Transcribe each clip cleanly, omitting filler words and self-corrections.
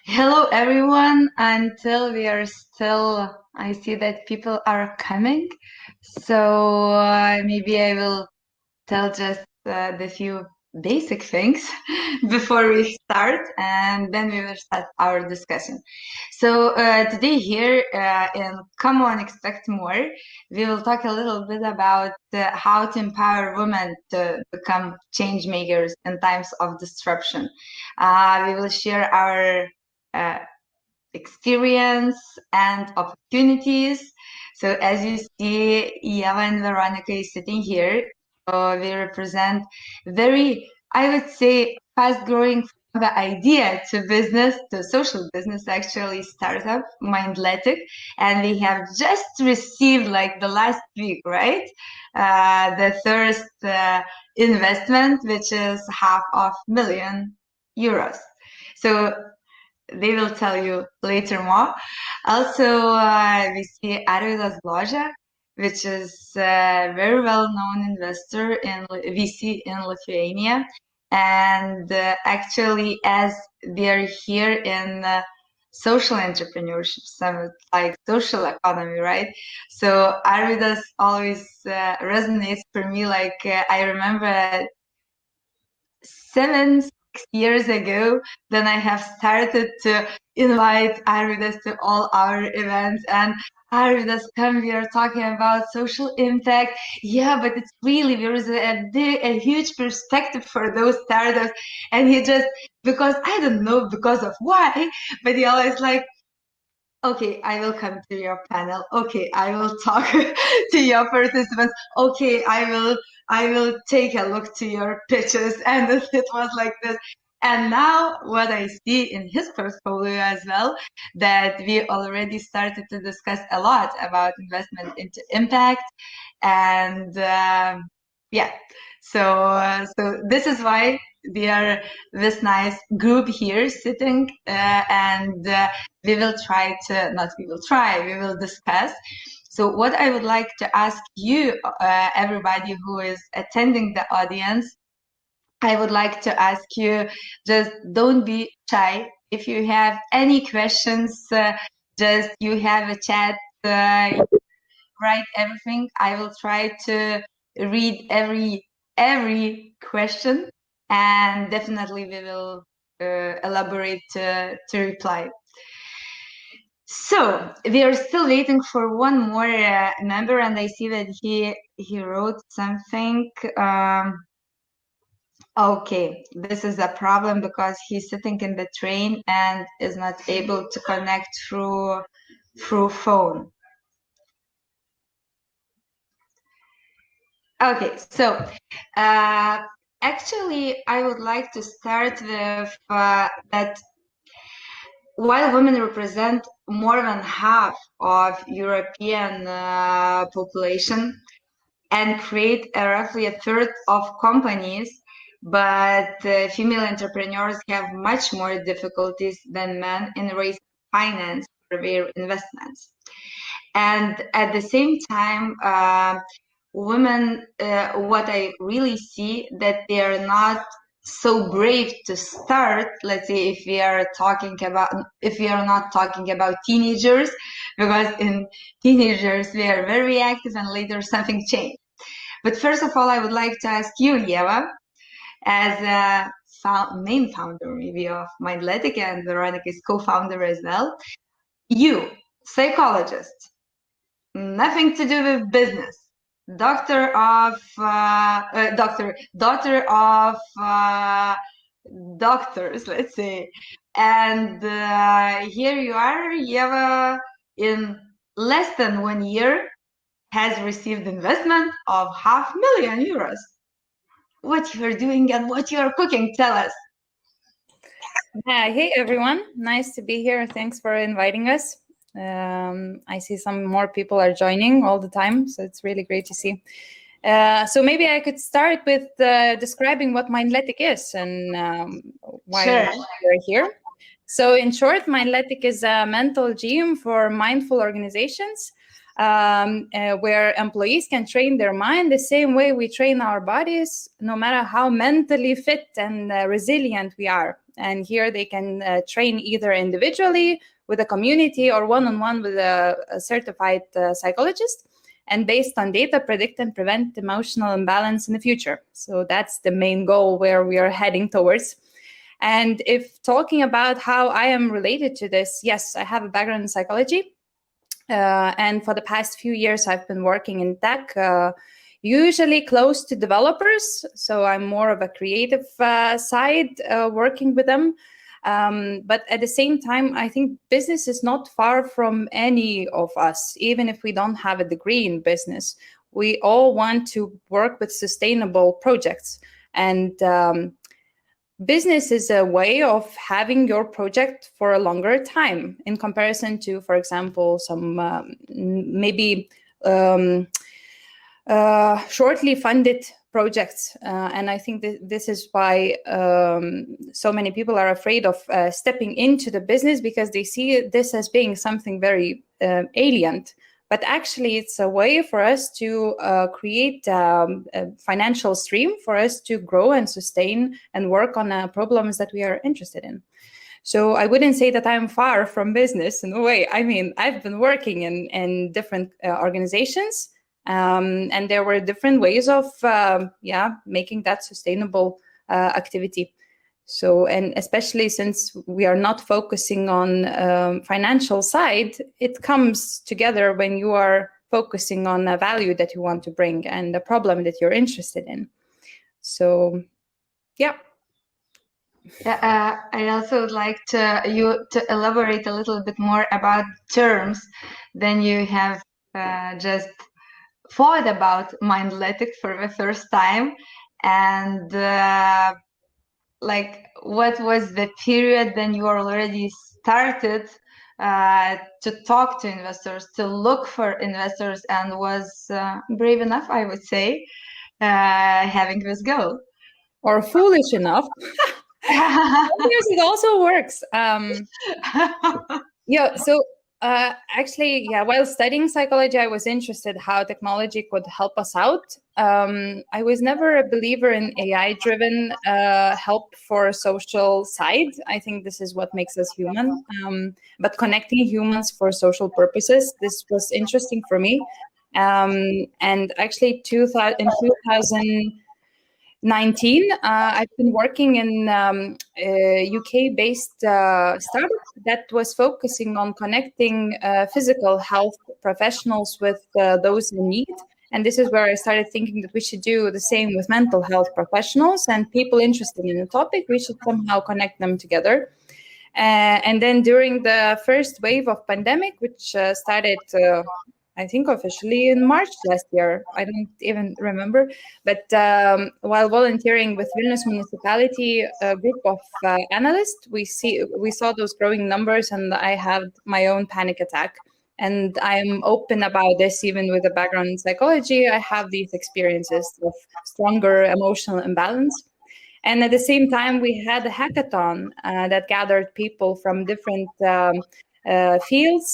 Hello, everyone. Until we are still, I see that people are coming. So maybe I will tell just the few basic things before we start, and then we will start our discussion. So today here in Come On, Expect More, we will talk a little bit about how to empower women to become change makers in times of disruption. We will share our uh, experience and opportunities. So as you see, Ieva and Veronika is sitting here. So we represent very, I would say, fast-growing from the idea to business, to social business, actually, startup, Mindletic. And we have just received, like the last week, right? The first investment, which is €500,000. So they will tell you later more. Also, we see Arvydas Bloze, which is a very well-known investor in VC in Lithuania. And actually, as we are here in social entrepreneurship summit, like social economy, right? So Arvydas always resonates for me. Like I remember 7 6 years ago, then I have started to invite Arvydas to all our events. And Arvydas, come, we are talking about social impact. Yeah, but it's really, there is a huge perspective for those startups. And he just, because I don't know because of why, but he always like, okay, I will come to your panel. Okay, I will talk to your participants. Okay, I will take a look to your pitches. And it was like this. And now what I see in his portfolio as well, that we already started to discuss a lot about investment into impact. And yeah, so this is why we are this nice group here sitting and we will try to, not we will try, we will discuss. So what I would like to ask you, everybody who is attending the audience, I would like to ask you, just don't be shy. If you have any questions, just you have a chat, write everything. I will try to read every question, and definitely we will elaborate to reply. So we are still waiting for one more member, and I see that he wrote something. Okay, this is a problem because he's sitting in the train and is not able to connect through phone. Okay, so actually, I would like to start with that while women represent more than half of European population and create roughly a third of companies, but female entrepreneurs have much more difficulties than men in raising finance for their investments. And at the same time, women, what I really see that they are not so brave to start. Let's say if we are not talking about teenagers, because in teenagers we are very active and later something changed. But first of all, I would like to ask you, Ieva, as a main founder maybe of Mindletic, and Veronika is co-founder as well. You, psychologist, nothing to do with business, daughter of doctors, let's say, and here you are, Ieva, in less than 1 year has received investment of €500,000. What you're doing and what you're cooking, tell us. Hey everyone, nice to be here. Thanks for inviting us. I see some more people are joining all the time, so it's really great to see. So maybe I could start with describing what Mindletic is and why we're here. So in short, Mindletic is a mental gym for mindful organizations where employees can train their mind the same way we train our bodies, no matter how mentally fit and resilient we are. And here they can train either individually with a community or one-on-one with a certified psychologist, and based on data, predict and prevent emotional imbalance in the future. So that's the main goal where we are heading towards. And if talking about how I am related to this, yes, I have a background in psychology. And for the past few years, I've been working in tech, usually close to developers. So I'm more of a creative side, working with them. But at the same time, I think business is not far from any of us, even if we don't have a degree in business. We all want to work with sustainable projects. And business is a way of having your project for a longer time in comparison to, for example, some maybe shortly funded projects. And I think that this is why so many people are afraid of stepping into the business, because they see this as being something very alien. But actually, it's a way for us to create a financial stream for us to grow and sustain and work on problems that we are interested in. So I wouldn't say that I'm far from business in a way. I mean, I've been working in different organizations, and there were different ways of making that sustainable activity. So, and especially since we are not focusing on financial side, it comes together when you are focusing on a value that you want to bring and a problem that you're interested in. So, yeah. Yeah, I also would like you to elaborate a little bit more about terms than you have just thought about Mindletic for the first time, and like what was the period when you already started to talk to investors, to look for investors, and was brave enough, I would say, having this goal. Or foolish enough. Sometimes it also works. While studying psychology, I was interested how technology could help us out. I was never a believer in AI-driven help for social side. I think this is what makes us human. But connecting humans for social purposes, this was interesting for me. And actually, in 2019, I've been working in a UK-based startup that was focusing on connecting physical health professionals with those in need. And this is where I started thinking that we should do the same with mental health professionals and people interested in the topic. We should somehow connect them together. And then during the first wave of pandemic, which started I think officially in March last year, I don't even remember. But while volunteering with Vilnius municipality, a group of analysts, we saw those growing numbers, and I had my own panic attack. And I'm open about this, even with a background in psychology. I have these experiences of stronger emotional imbalance. And at the same time, we had a hackathon that gathered people from different fields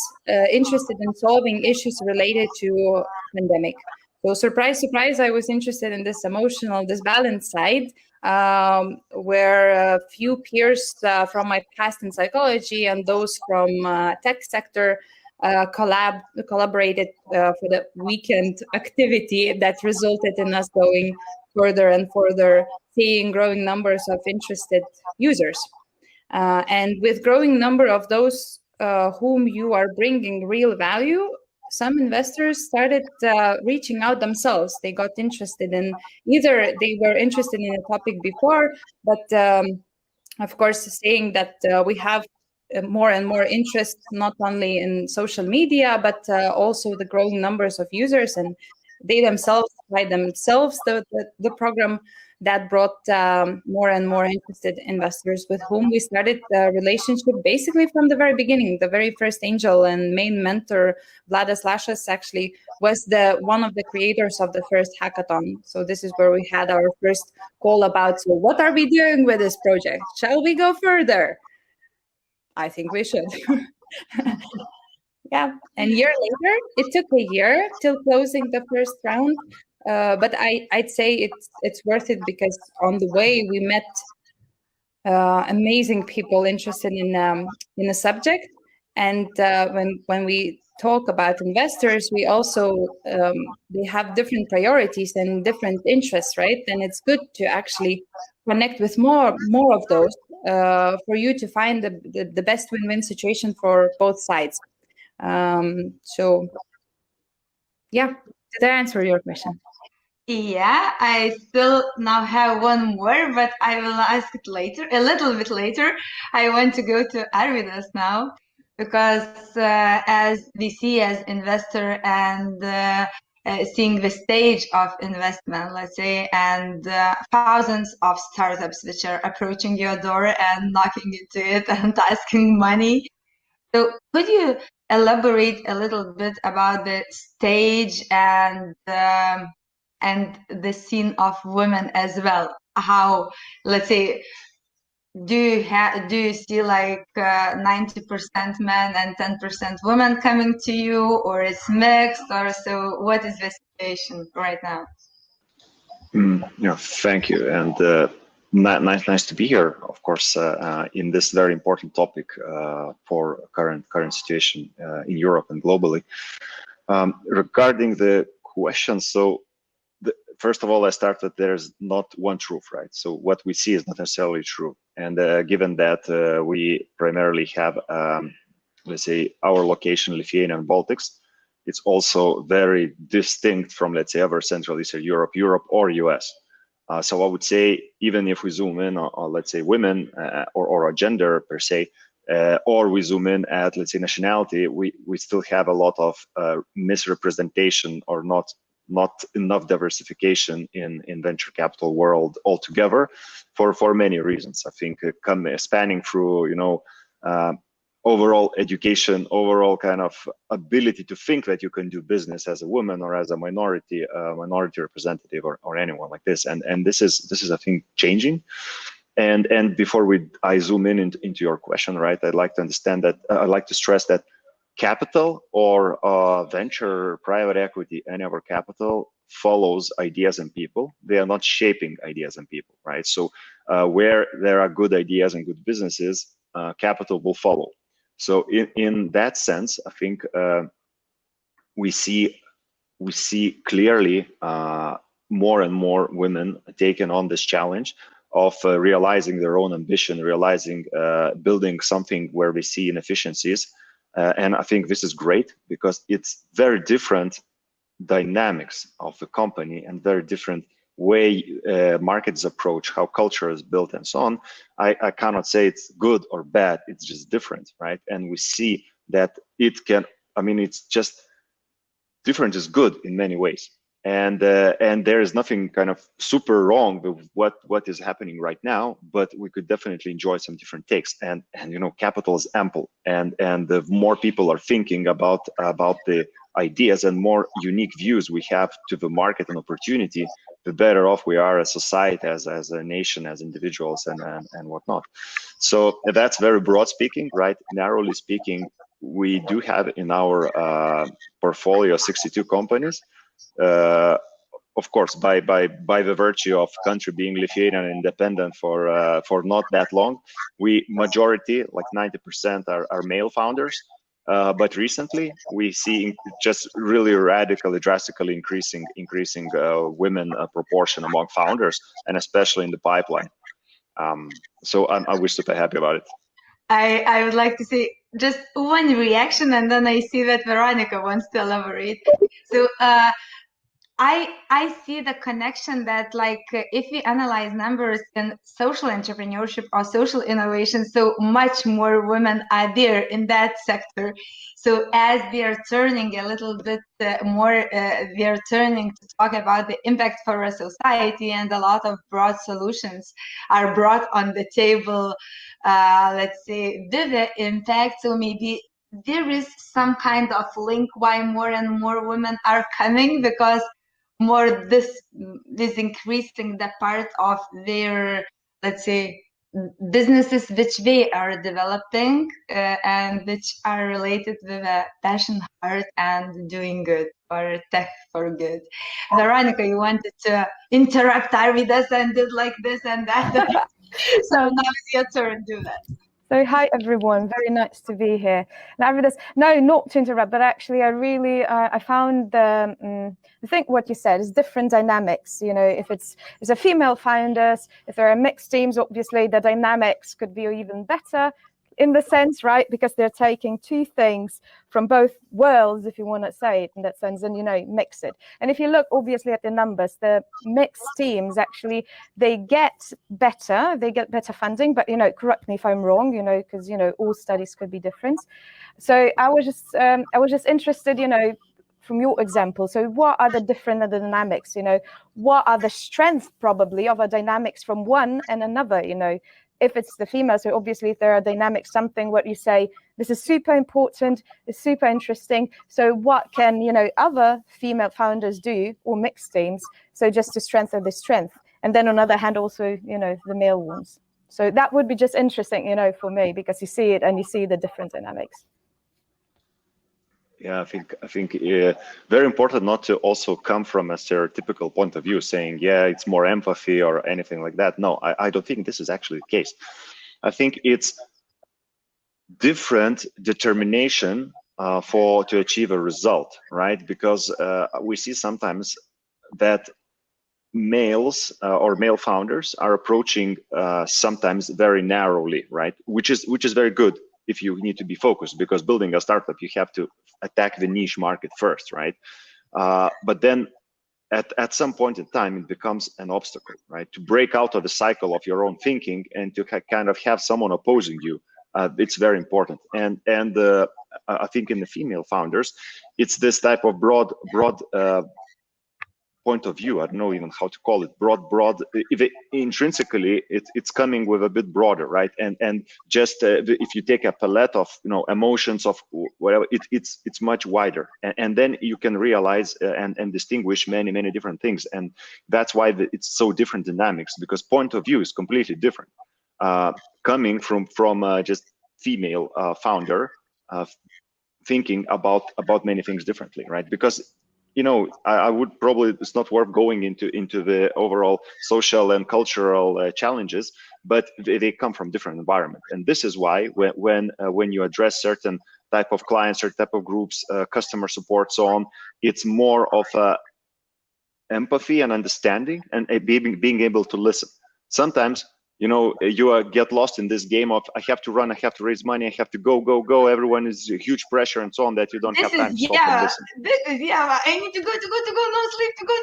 interested in solving issues related to pandemic. So surprise, surprise, I was interested in this emotional disbalance side, where a few peers from my past in psychology and those from tech sector collaborated for the weekend activity that resulted in us going further and further, seeing growing numbers of interested users. And with growing number of those whom you are bringing real value, some investors started reaching out themselves. They got interested in, either they were interested in a topic before, but of course, saying that we have more and more interest, not only in social media, but also the growing numbers of users, and they themselves, by themselves, the program that brought more and more interested investors with whom we started the relationship basically from the very beginning. The very first angel and main mentor, Arvydas Bloze, actually was one of the creators of the first hackathon. So this is where we had our first call about, so what are we doing with this project? Shall we go further? I think we should. Yeah, and a year later, it took a year till closing the first round. But I'd say it's worth it, because on the way we met amazing people interested in the subject. And when we talk about investors, we also they have different priorities and different interests, right? And it's good to actually connect with more of those for you to find the best win-win situation for both sides. So yeah, did I answer your question? Yeah, I still now have one more, but I will ask it later, a little bit later. I want to go to Arvydas now because as we see as investor and seeing the stage of investment, let's say, and thousands of startups which are approaching your door and knocking into it and asking money. So could you elaborate a little bit about the stage and the scene of women as well? How, let's say, do you see like 90% men and 10% women coming to you, or it's mixed, or so? What is the situation right now? Yeah, thank you, and nice to be here. Of course, in this very important topic for current situation in Europe and globally. Regarding the question, so first of all, I start that there's not one truth, right? So what we see is not necessarily true, and given that we primarily have, let's say, our location, Lithuania and Baltics. It's also very distinct from, let's say, other Central Eastern Europe or US. So I would say, even if we zoom in on let's say, women or a gender per se, or we zoom in at, let's say, nationality, we still have a lot of misrepresentation or not enough diversification in venture capital world altogether for many reasons. I think spanning through, overall education, overall kind of ability to think that you can do business as a woman or as a minority representative or anyone like this. And this is I think changing. And before I zoom into your question, right, I'd like to understand that I'd like to stress that capital or venture, private equity, any other capital follows ideas and people. They are not shaping ideas and people, right? So where there are good ideas and good businesses, capital will follow. So in that sense, I think we see clearly more and more women taking on this challenge of realizing their own ambition, realizing building something where we see inefficiencies. And I think this is great because it's very different dynamics of the company and very different way markets approach, how culture is built and so on. I cannot say it's good or bad, it's just different, right? And we see that it's just different is good in many ways. And there is nothing kind of super wrong with what is happening right now, but we could definitely enjoy some different takes. And capital is ample, and the more people are thinking about the ideas and more unique views we have to the market and opportunity, the better off we are as society, as a nation, as individuals, and whatnot. So that's very broad speaking, right? Narrowly speaking, we do have in our portfolio 62 companies. Of course, by the virtue of country being Lithuanian and independent for not that long, we majority, like 90%, are male founders. But recently, we see just really drastically increasing women proportion among founders, and especially in the pipeline. So I wish super happy about it. I would like to say just one reaction, and then I see that Veronika wants to elaborate. So I see the connection that, like, if we analyze numbers in social entrepreneurship or social innovation, so much more women are there in that sector. So as we are turning a little bit more, we are turning to talk about the impact for a society, and a lot of broad solutions are brought on the table, let's say, with the impact. So maybe there is some kind of link why more and more women are coming, because more this increasing the part of their, let's say, businesses which they are developing and which are related with a passion, heart, and doing good, or tech for good. Veronika, you wanted to interrupt Arvydas and did like this and that. So now it's your turn. Do that. So hi everyone, very nice to be here. And Arvydas, no, not to interrupt, but actually I really, I found I think what you said is different dynamics. You know, if it's a female founders, if there are mixed teams, obviously the dynamics could be even better in the sense, right? Because they're taking two things from both worlds, if you want to say it in that sense, and, you know, mix it. And if you look obviously at the numbers, the mixed teams actually, they get better funding, but, you know, correct me if I'm wrong, you know, because, you know, all studies could be different. So I was just interested, you know, from your example, so what are the different dynamics, you know, what are the strengths probably of a dynamics from one and another, you know, if it's the female, so obviously if there are dynamics, something what you say, this is super important, it's super interesting. So what can, you know, other female founders do or mixed teams? So just to strengthen the strength. And then on the other hand, also, you know, the male ones. So that would be just interesting, you know, for me, because you see it and you see the different dynamics. Yeah, I think very important not to also come from a stereotypical point of view, saying, yeah, it's more empathy or anything like that. No, I don't think this is actually the case. I think it's different determination to achieve a result, right? Because we see sometimes that males or male founders are approaching sometimes very narrowly, right? Which is very good if you need to be focused, because building a startup, you have to attack the niche market first, right? But then at some point in time, it becomes an obstacle, right? To break out of the cycle of your own thinking and to kind of have someone opposing you, it's very important. And I think in the female founders, it's this type of broad point of view. I don't know even how to call it, broad. Intrinsically, it's coming with a bit broader, right? And just if you take a palette of, you know, emotions of whatever, it's much wider, and then you can realize and distinguish many different things, and that's why it's so different dynamics, because point of view is completely different, coming from just female founder thinking about many things differently, right? Because, you know, I would probably, it's not worth going into the overall social and cultural challenges, but they come from different environment. And this is why when you address certain type of clients, certain type of groups, customer support, so on, it's more of empathy and understanding and being able to listen. Sometimes, you know, you get lost in this game of, I have to run, I have to raise money, I have to go. Everyone is huge pressure and so on, that you don't have time to stop and listen. This is Ieva. I need to go, no sleep, to go.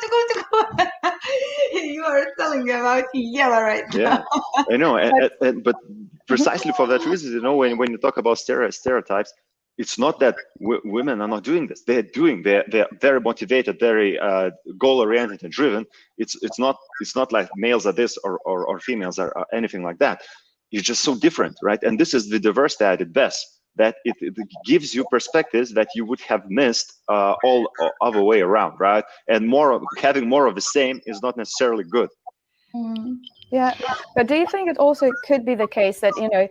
You are telling me about Ieva right now. Yeah, I know, but precisely for that reason, you know, when you talk about stereotypes, it's not that women are not doing this. They're very motivated, very goal-oriented and driven. It's not like males are this or females are anything like that. It's just so different, right? And this is the diversity at its best, that it gives you perspectives that you would have missed all other way around, right? And having more of the same is not necessarily good. Yeah, but do you think it also could be the case that, you know,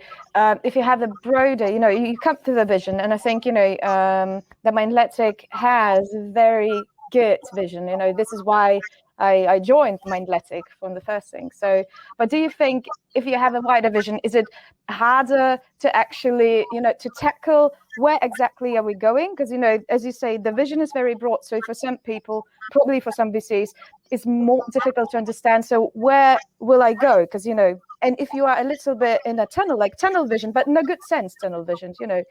if you have a broader, you know, you come to the vision, and I think, you know, that Mindletic has a very good vision. You know, this is why I joined Mindletic from the first thing. So, but do you think if you have a wider vision, is it harder to actually, you know, to tackle where exactly are we going? Because, you know, as you say, the vision is very broad. So for some people, probably for some VCs, it's more difficult to understand. So where will I go? Because, you know, and if you are a little bit in a tunnel, like tunnel vision, but in a good sense, tunnel vision, you know,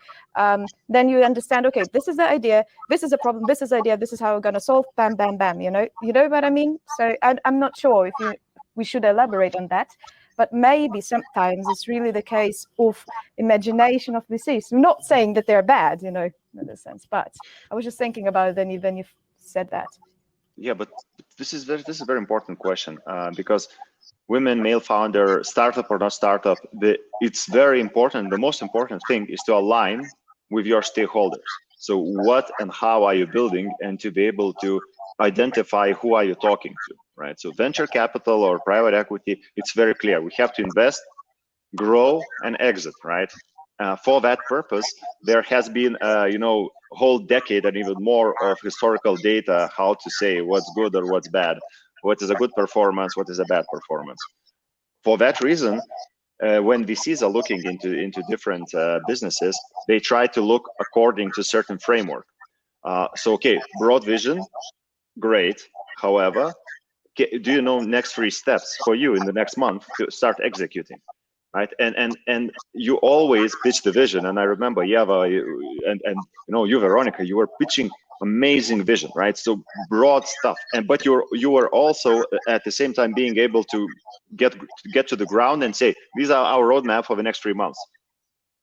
then you understand, okay, this is the idea, this is a problem, this is the idea, this is how we're going to solve, bam, bam, bam, you know what I mean? So I'm not sure if we should elaborate on that, but maybe sometimes it's really the case of imagination of VCs. I'm not saying that they're bad, you know, in a sense, but I was just thinking about it then you said that. Yeah, but this is a very important question, because women, male founder, startup or not startup, it's very important. The most important thing is to align with your stakeholders. So what and how are you building, and to be able to identify who are you talking to, right? So venture capital or private equity, it's very clear. We have to invest, grow, and exit, right? For that purpose, there has been, you know, a whole decade and even more of historical data, how to say what's good or what's bad, what is a good performance, what is a bad performance. for that reason, when VCs are looking into different businesses, they try to look according to certain framework. So, okay, broad vision, great. However, do you know next 3 steps for you in the next month to start executing, right? And you always pitch the vision. And I remember Ieva and you, Veronika, you were pitching amazing vision, right? So broad stuff, but you were also at the same time being able to get to the ground and say, these are our roadmap for the next 3 months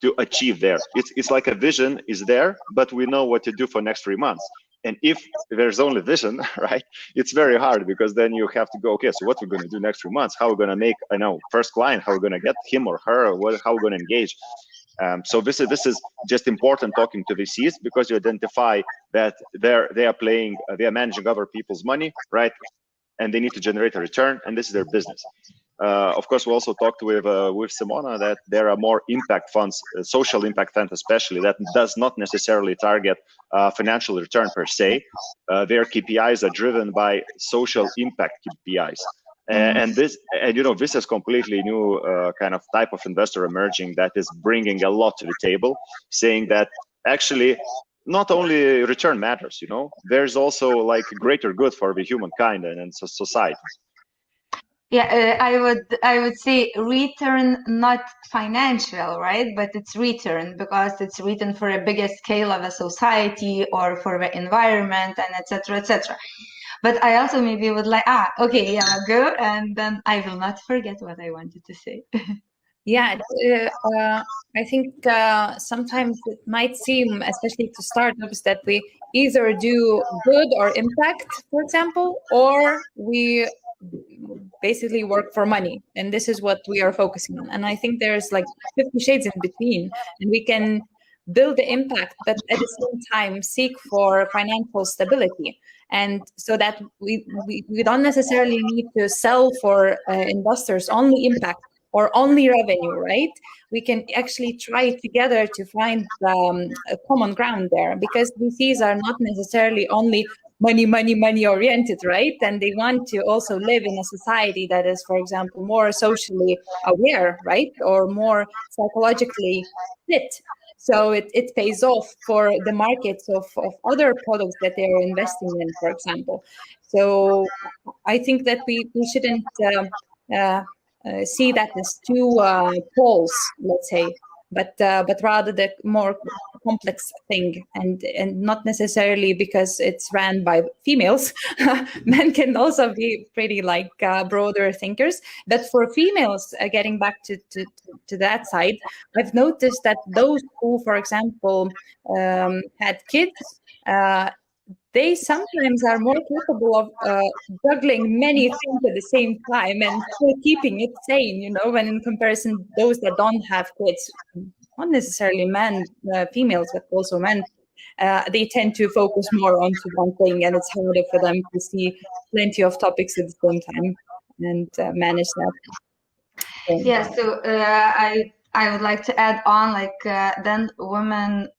to achieve there. It's like a vision is there, but we know what to do for next 3 months. And if there's only vision, right, it's very hard, because then you have to go, okay, so what we're going to do next 3 months, how we're going to make, first client, how we're going to get him or her, or how we're going to engage. So this is just important talking to VCs, because you identify that they are managing other people's money, right? And they need to generate a return, and this is their business. Of course, we also talked with Simona that there are more impact funds, social impact funds especially, that does not necessarily target financial return per se. Their KPIs are driven by social impact KPIs. And this is completely new kind of type of investor emerging that is bringing a lot to the table, saying that actually not only return matters, there's also like greater good for the humankind and society. Yeah, I would say return, not financial, right? But it's return because it's written for a bigger scale of a society or for the environment, and etc., etc. But I also maybe would like, okay, yeah, go, and then I will not forget what I wanted to say. Yeah, I think sometimes it might seem, especially to startups, that we either do good or impact, for example, or we basically work for money, and this is what we are focusing on. And I think there's like 50 shades in between, and we can build the impact, but at the same time seek for financial stability. And so that we don't necessarily need to sell for investors only impact or only revenue, right? We can actually try together to find a common ground there, because VCs are not necessarily only money oriented, right? And they want to also live in a society that is, for example, more socially aware, right? Or more psychologically fit. So it pays off for the markets of other products that they are investing in, for example. So I think that we shouldn't see that as two poles, let's say, but rather the more complex thing, and not necessarily because it's ran by females. Men can also be pretty like broader thinkers. But for females, getting back to that side, I've noticed that those who, for example, had kids, they sometimes are more capable of juggling many things at the same time and still keeping it sane, when in comparison, those that don't have kids, not necessarily men, females, but also men, they tend to focus more onto one thing, and it's harder for them to see plenty of topics at the same time and manage that. Yeah, so I would like to add on, then women,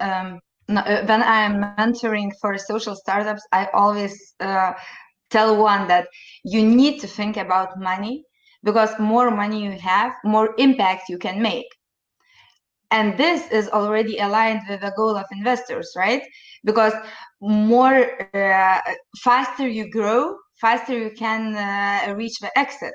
when I'm mentoring for social startups, I always tell one that you need to think about money, because more money you have, more impact you can make. And this is already aligned with the goal of investors, right? Because more faster you grow, faster you can reach the exit.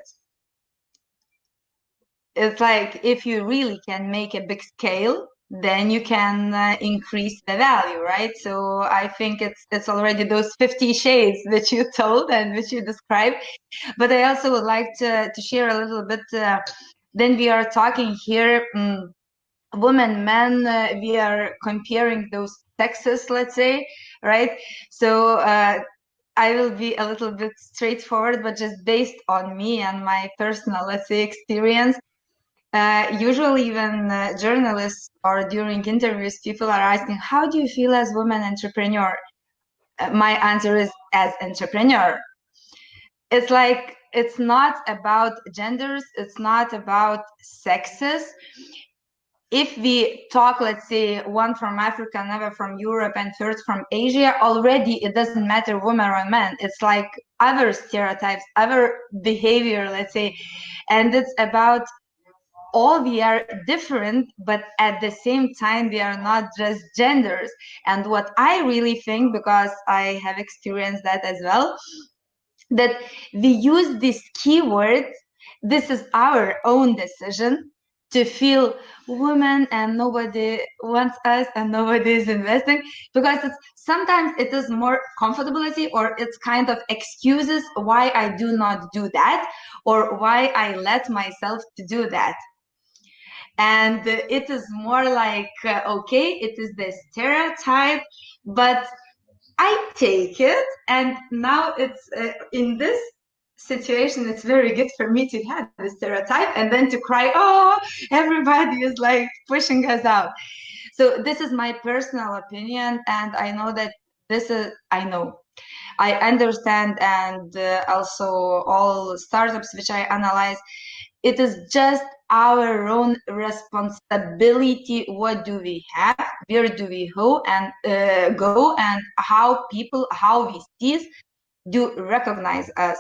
It's like if you really can make a big scale, then you can increase the value, right? So I think it's already those 50 shades that you told and which you described. But I also would like to share a little bit. Then we are talking here, women, men. We are comparing those sexes, let's say, right? So I will be a little bit straightforward, but just based on me and my personal, let's say, experience. Usually when journalists or during interviews, people are asking, how do you feel as woman entrepreneur? My answer is as entrepreneur. It's like, it's not about genders. It's not about sexes. if we talk, let's say, one from Africa, another from Europe, and third from Asia, already it doesn't matter woman or man. It's like other stereotypes, other behavior, let's say. And it's about all we are different, but at the same time, we are not just genders. And what I really think, because I have experienced that as well, that we use these keywords, this is our own decision to feel women and nobody wants us and nobody is investing, because sometimes it is more comfortability, or it's kind of excuses why I do not do that, or why I let myself to do that. And it is more like, okay, it is the stereotype, but I take it, and now it's in this situation, it's very good for me to have the stereotype and then to cry, oh, everybody is like pushing us out. So this is my personal opinion, and I know that I understand, and also all startups which I analyze, it is just our own responsibility. What do we have? Where do we go? And how people, how we see, do recognize us.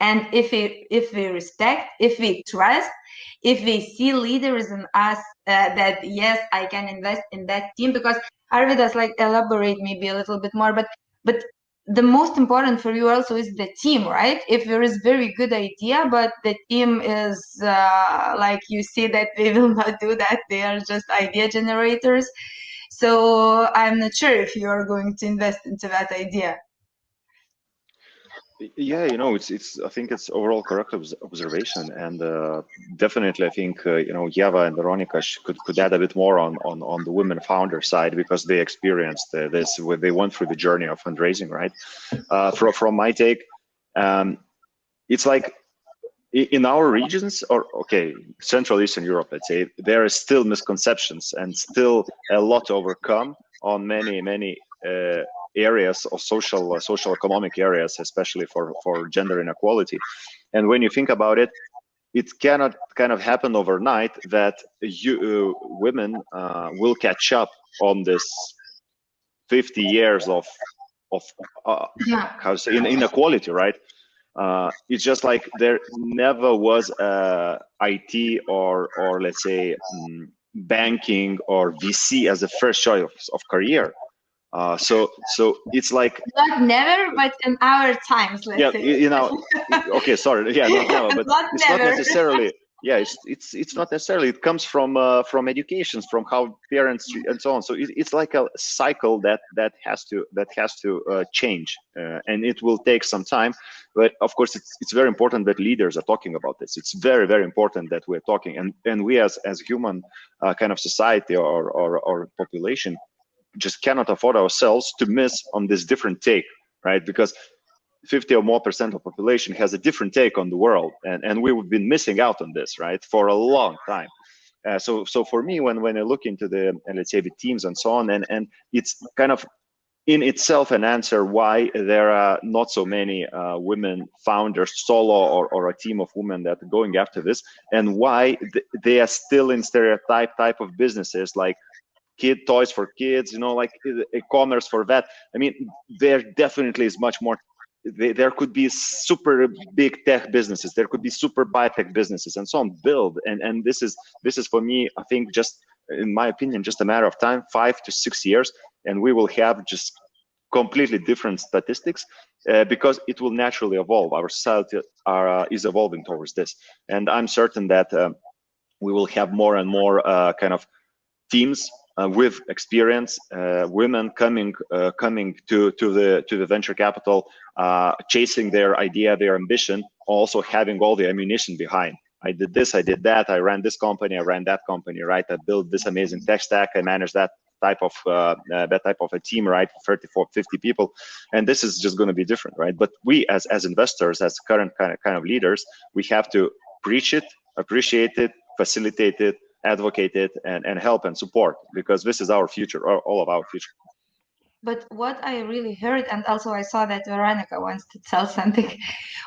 And if we respect, if we trust, if we see leaders in us, that yes, I can invest in that team, because Arvydas, like, elaborate maybe a little bit more, but the most important for you also is the team, right? If there is very good idea, but the team is like, you see that they will not do that, they are just idea generators. So I'm not sure if you are going to invest into that idea. Yeah, it's. I think it's overall correct observation, and definitely, I think Ieva and Veronika could add a bit more on the women founder side, because they experienced this. They went through the journey of fundraising, right? From my take, it's like in our regions, or Central Eastern Europe, let's say, there are still misconceptions and still a lot to overcome on many areas of social economic areas, especially for gender inequality. And when you think about it, it cannot kind of happen overnight that women will catch up on this 50 years of how to say, inequality, right? It's just like there never was IT or let's say banking or VC as a first choice of career. So it's like, not never, but in our times, let's say. Okay, sorry, yeah, not never, but it's never. not necessarily. Yeah, it's not necessarily. It comes from education, from how parents and so on. So it's like a cycle that has to change, and it will take some time. But of course, it's very important that leaders are talking about this. It's very, very important that we're talking, and we as human kind of society or population just cannot afford ourselves to miss on this different take, right? Because 50 or more % of population has a different take on the world, and we've been missing out on this, right, for a long time. So for me, when I look into the, let's say, the teams and so on, and it's kind of in itself an answer why there are not so many women founders, solo or a team of women that are going after this, and why they are still in stereotype type of businesses like kid toys for kids, like e-commerce for that. I mean, there definitely is much more. There could be super big tech businesses, there could be super biotech businesses and so on build, and this is for me, I think, just in my opinion, just a matter of time, 5 to 6 years, and we will have just completely different statistics, because it will naturally evolve. Our society is evolving towards this, and I'm certain that we will have more and more kind of teams with experience, women coming to the venture capital, chasing their idea, their ambition, also having all the ammunition behind. I did this, I did that, I ran this company, I ran that company, right? I built this amazing tech stack, I managed that type of a team, right? 30, 40, 50 people, and this is just going to be different, right? But we as investors, as current kind of leaders, we have to preach it, appreciate it, facilitate it, advocate it, and help and support, because this is our future, all of our future. But what I really heard, and also I saw that Veronika wants to tell something,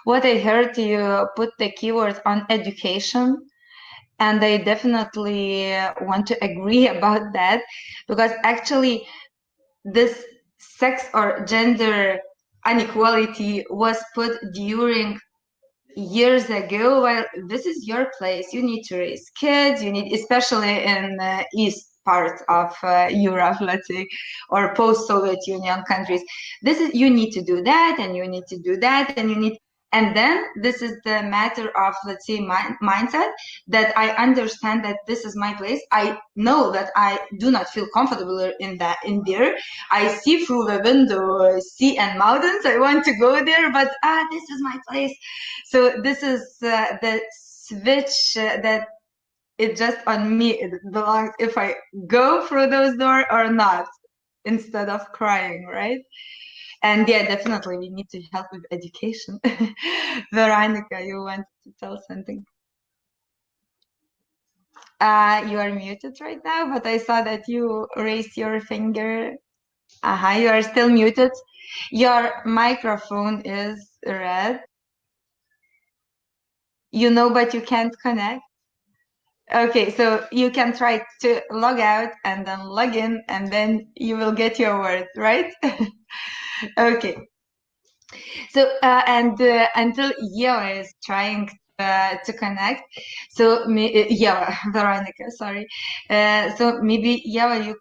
what I heard, you put the keyword on education, And I definitely want to agree about that, because actually this sex or gender inequality was put during years ago. Well, this is your place, you need to raise kids, you need, especially in the east part of Europe, let's say, or post-Soviet Union countries, this is, you need to do that, and you need to do that, and you need, and then this is the matter of, let's say, mindset, that I understand that this is my place. I know that I do not feel comfortable in that, in there. I see through the window sea and mountains, I want to go there, but this is my place. So this is the switch that it just on me, it belongs if I go through those doors or not, instead of crying, right? And yeah, definitely we need to help with education. Veronika, you wanted to tell something? You are muted right now, but I saw that you raised your finger. You are still muted. Your microphone is red. You know, but you can't connect. Okay, so you can try to log out and then log in, and then you will get your word, right? Okay. So until Ieva is trying to connect, so Ieva, Veronika, sorry. So maybe Ieva, you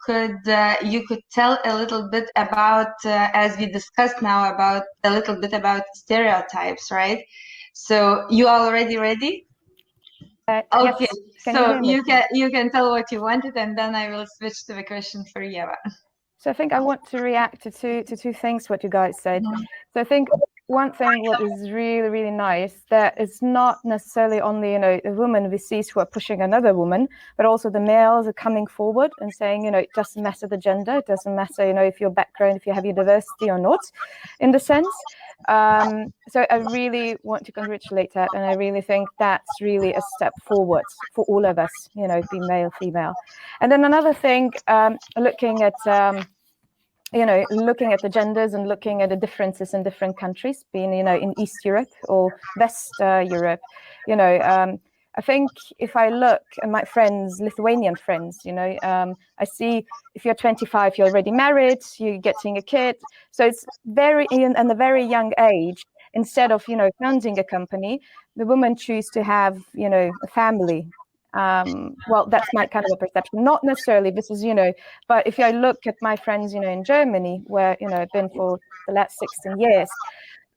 could tell a little bit about, as we discussed now, about a little bit about stereotypes, right? So you already ready? Okay, Yes. Can you so hear me? you can tell what you wanted, and then I will switch to the question for Ieva. So I think I want to react to two things what you guys said. So I think one thing what is really, really nice, that it's not necessarily only, the women we see who are pushing another woman, but also the males are coming forward and saying, it doesn't matter the gender, it doesn't matter, if your background, if you have your diversity or not, in the sense. So I really want to congratulate that, and I really think that's really a step forward for all of us, be male, female. And then another thing, looking at looking at the genders and looking at the differences in different countries, being in East Europe or West Europe, I think if I look at my friends, Lithuanian friends, I see if you're 25, you're already married, you're getting a kid. So it's very, in a very young age, instead of, founding a company, the women choose to have, a family. Well, that's my kind of a perception. Not necessarily, this is, but if I look at my friends, in Germany, where, I've been for the last 16 years,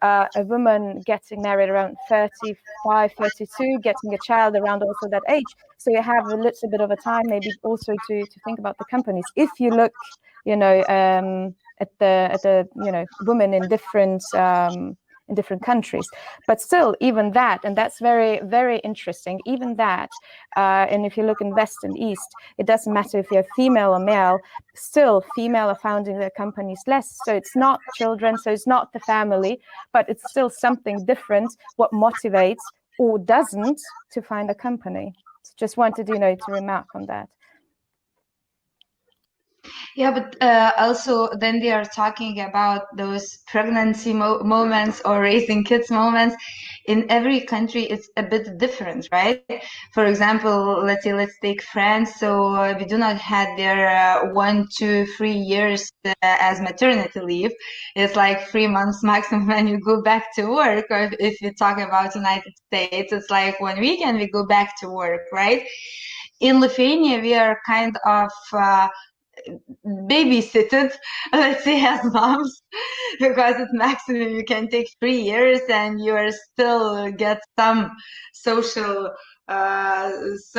a woman getting married around 35, 32, getting a child around also that age. So you have a little bit of a time maybe also to think about the companies. If you look, at the women in different countries, but still, even that, and that's very, very interesting, even that, and if you look in West and East, it doesn't matter if you're female or male, still female are founding their companies less. So it's not children, so it's not the family, but it's still something different what motivates or doesn't to find a company. So just wanted, to remark on that. Yeah, but also then they are talking about those pregnancy moments or raising kids moments. In every country, it's a bit different, right? For example, let's take France. So we do not have their 1, 2, 3 years as maternity leave. It's like 3 months maximum when you go back to work. Or if you talk about United States, it's like 1 week and we go back to work, right? In Lithuania, we are kind of babysitted, let's say, as moms, because it's maximum you can take 3 years and you are still get some social let's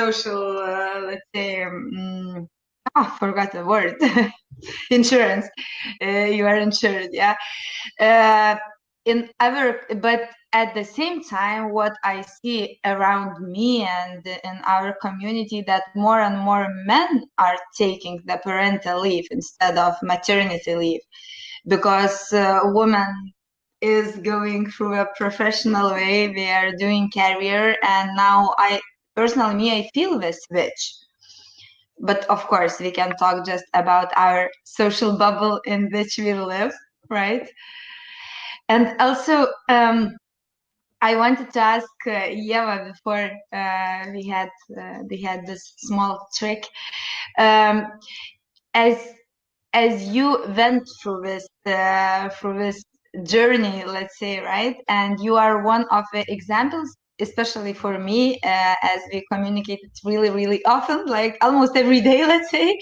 say forgot the word. Insurance. You are insured, yeah. But at the same time, what I see around me and in our community, that more and more men are taking the parental leave instead of maternity leave, because women is going through a professional way, they are doing career, and now I feel this switch. But of course, we can talk just about our social bubble in which we live, right? And also, I wanted to ask Ieva before we had this small trick. Um, as you went through this journey, let's say, right? And you are one of the examples, especially for me, as we communicated really, really often, like almost every day, let's say.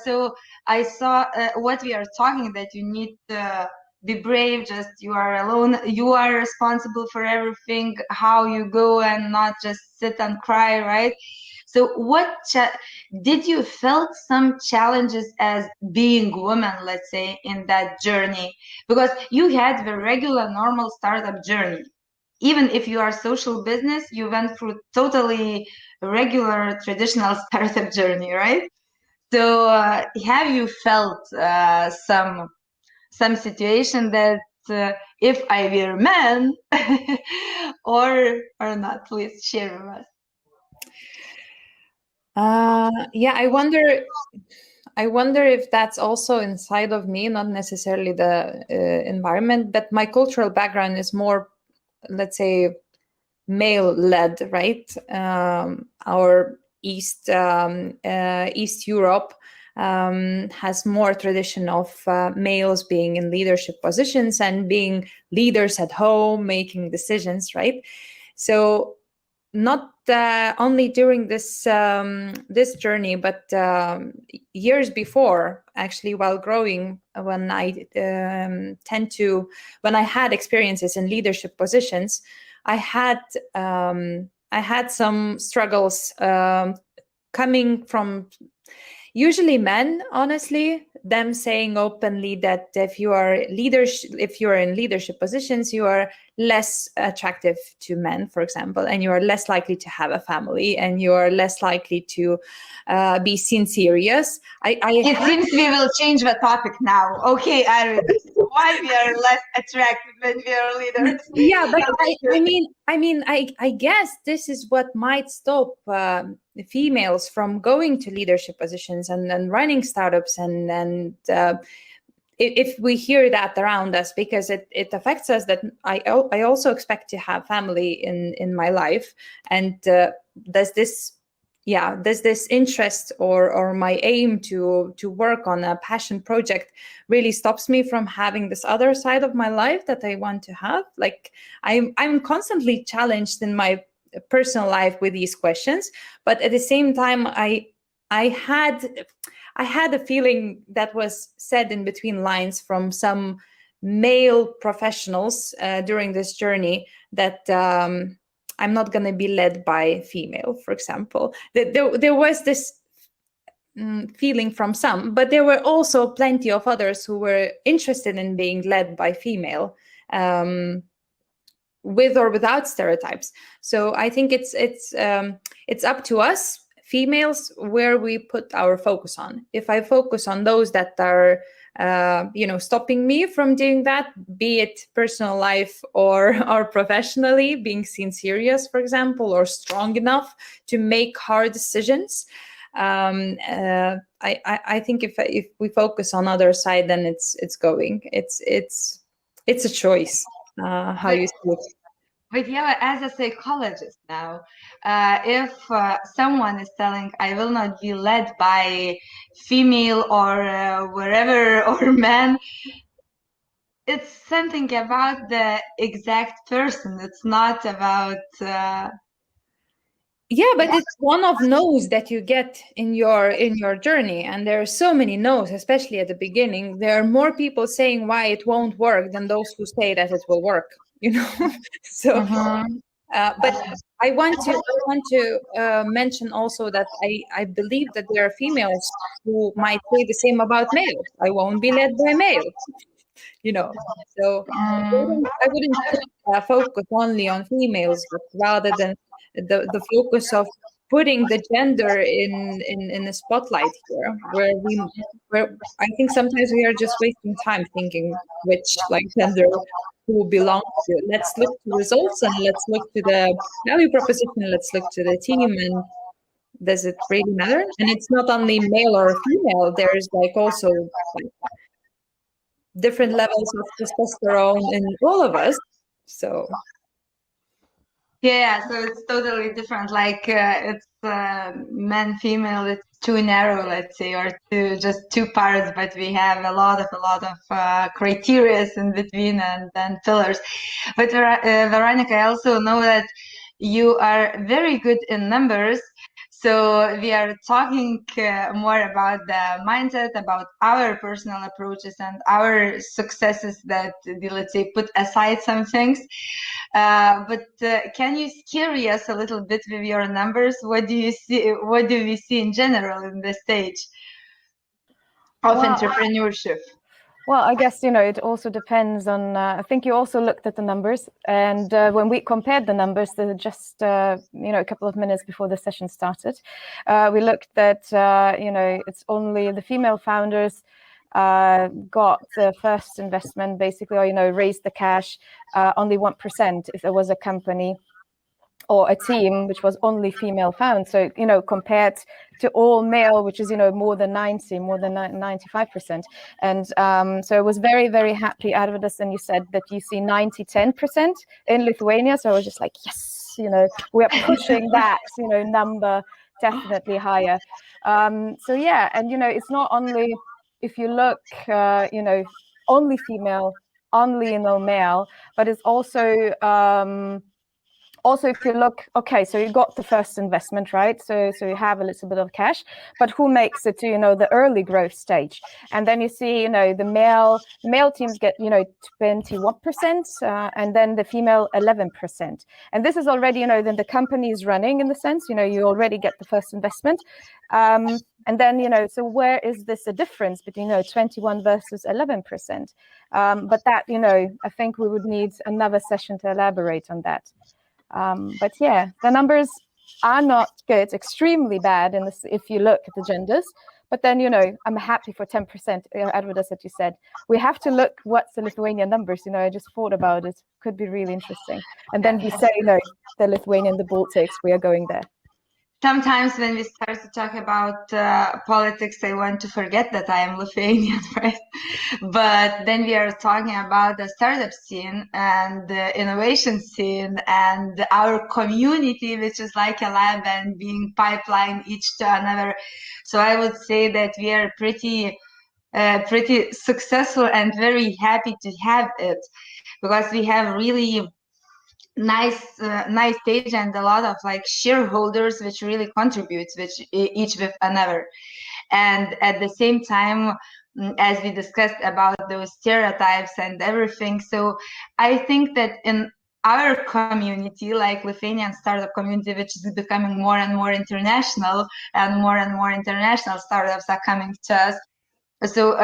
So I saw what we are talking, that you need to be brave, just you are alone, you are responsible for everything, how you go, and not just sit and cry, right? So what did you felt some challenges as being woman, let's say, in that journey? Because you had the regular normal startup journey. Even if you are social business, you went through totally regular traditional startup journey, right? So have you felt some situation that if I were a man or not? Please share with us. Yeah, I wonder if that's also inside of me, not necessarily the environment, but my cultural background is more, let's say, male-led, right? Our East Europe has more tradition of males being in leadership positions and being leaders at home, making decisions, right? So not only during this journey, but years before, actually, while growing, when I when I had experiences in leadership positions, I had some struggles coming from usually men, honestly, them saying openly that if you are in leadership positions, you are less attractive to men, for example, and you are less likely to have a family, and you are less likely to be seen serious. It seems we will change the topic now. Okay, Arvydas, why we are less attractive when we are leaders? Yeah, but I guess this is what might stop females from going to leadership positions and running startups, and if we hear that around us, because it affects us, that I also expect to have family in my life, and does this interest or my aim to work on a passion project really stops me from having this other side of my life that I want to have? Like, I'm constantly challenged in my personal life with these questions, but at the same time, I had a feeling that was said in between lines from some male professionals during this journey that I'm not going to be led by a female, for example. There was this feeling from some, but there were also plenty of others who were interested in being led by female, with or without stereotypes. So I think it's up to us females where we put our focus on. If I focus on those that are stopping me from doing that, be it personal life or professionally, being seen serious, for example, or strong enough to make hard decisions, I think if we focus on other side, then it's going. It's a choice, how you see it. But yeah, as a psychologist now, if someone is telling, I will not be led by female or wherever or man, it's something about the exact person. It's not about... Yeah, but it's one of no's that you get in your journey, and there are so many no's, especially at the beginning. There are more people saying why it won't work than those who say that it will work. So, but I want to mention also that I believe that there are females who might say the same about males. I won't be led by males. So I wouldn't focus only on females, but rather than the focus of putting the gender in a spotlight here, where I think sometimes we are just wasting time thinking which gender who belongs to. Let's look to results, and let's look to the value proposition. Let's look to the team, and does it really matter? And it's not only male or female. There's also different levels of testosterone in all of us. So Yeah, so it's totally different. Like it's men, female. It's too narrow, let's say, or just two parts. But we have a lot of criteria in between and then pillars. But Veronica, I also know that you are very good in numbers. So we are talking more about the mindset, about our personal approaches and our successes that we, let's say, put aside some things. But can you scare us a little bit with your numbers? What do you see? What do we see in general in the stage of entrepreneurship? Well, I guess, it also depends on, I think you also looked at the numbers, and when we compared the numbers just, a couple of minutes before the session started, we looked at, it's only the female founders got the first investment, basically, or, raised the cash, only 1% if there was a company or a team which was only female found. So, compared to all male, which is, more than 95%. And so I was very, very happy, Arvydas, and you said that you see 90-10% in Lithuania. So I was just like, yes, we are pushing that, number definitely higher. So yeah, and, it's not only, if you look, only female, only, male, but it's also, also, if you look, okay, so you got the first investment, right? So you have a little bit of cash, but who makes it to, the early growth stage? And then you see, the male teams get, 21%, and then the female 11%. And this is already, then the company is running in the sense, you already get the first investment. And then, so where is this a difference between, 21 versus 11%? But that, I think we would need another session to elaborate on that. But yeah, the numbers are not good, extremely bad in this, if you look at the genders. But then, I'm happy for 10%, Arvydas, that you said. We have to look what's the Lithuanian numbers. I just thought about it. Could be really interesting. And then we say, the Lithuanian, the Baltics, we are going there. Sometimes when we start to talk about politics, I want to forget that I am Lithuanian, right? But then we are talking about the startup scene and the innovation scene and our community, which is like a lab and being pipeline each to another. So I would say that we are pretty successful and very happy to have it, because we have really nice stage and a lot of like shareholders which really contributes which each with another. And at the same time, as we discussed about those stereotypes and everything, so I think that in our community, like Lithuanian startup community, which is becoming more and more international, and more international startups are coming to us, so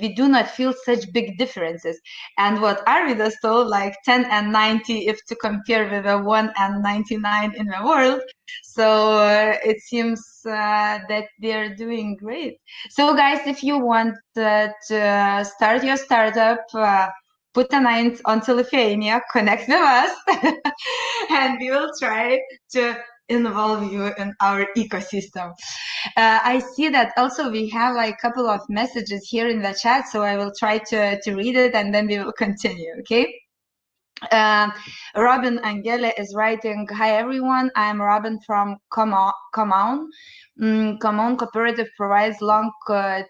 we do not feel such big differences. And what Arvydas told, like 10 and 90, if to compare with a 1 and 99 in the world. So it seems that they're doing great. So guys, if you want to start your startup, put a line onto Lithuania, connect with us, and we will try to involve you in our ecosystem. I see that also we have like a couple of messages here in the chat, so I will try to read it and then we will continue, okay? Robin Angele is writing, hi everyone, I'm Robin from Common. Common Cooperative provides long-term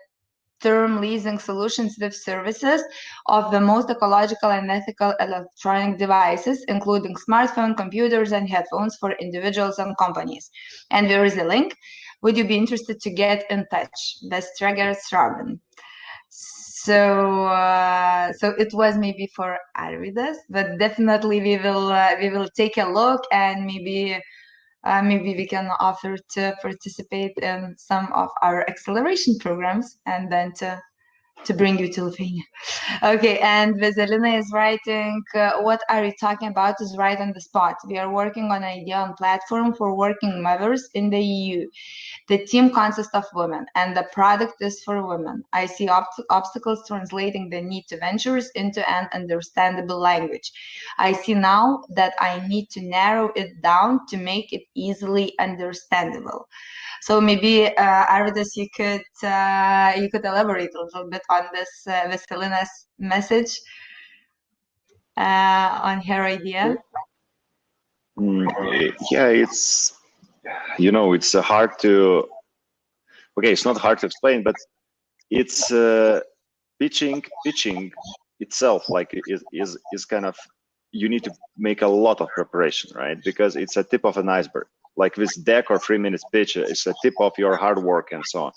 leasing solutions with services of the most ecological and ethical electronic devices, including smartphone, computers, and headphones for individuals and companies. And there is a link. Would you be interested to get in touch? Best regards, Robin. So it was maybe for Arvydas, but definitely we will take a look, and maybe we can offer to participate in some of our acceleration programs, and then to bring you to Lithuania. Okay, and Veselina is writing, what are you talking about is right on the spot. We are working on an idea on platform for working mothers in the EU. The team consists of women, and the product is for women. I see obstacles translating the need to ventures into an understandable language. I see now that I need to narrow it down to make it easily understandable. So maybe Arvydas, you could elaborate a little bit on this Veselina's message, on her idea. Yeah, it's it's hard to. Okay, it's not hard to explain, but it's pitching itself like is kind of, you need to make a lot of preparation, right? Because it's a tip of an iceberg. Like this deck or 3 minutes pitch is a tip of your hard work and so on.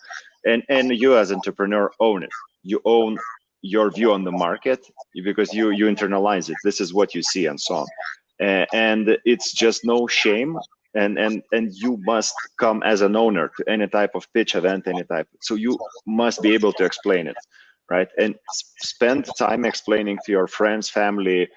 And you as entrepreneur own it. You own your view on the market because you internalize it. This is what you see and so on. And it's just no shame. And you must come as an owner to any type of pitch event, any type. So you must be able to explain it, right? And spend time explaining to your friends, family,